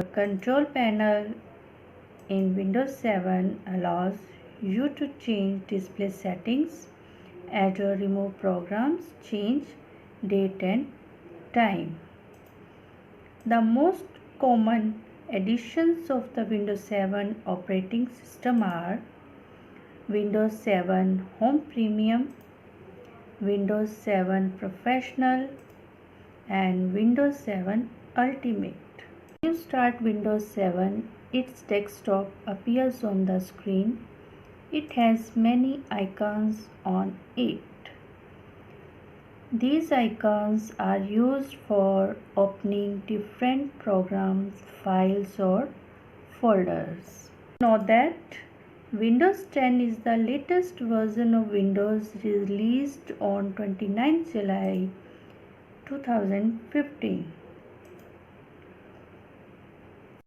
The control panel in Windows 7 allows you to change display settings, add or remove programs, change date and time. The most common editions of the Windows 7 operating system are Windows 7 Home Premium, Windows 7 Professional, and Windows 7 Ultimate. When you start Windows 7, its desktop appears on the screen. It has many icons on it. These icons are used for opening different programs, files, or folders. Know that Windows 10 is the latest version of Windows released on 29 July 2015.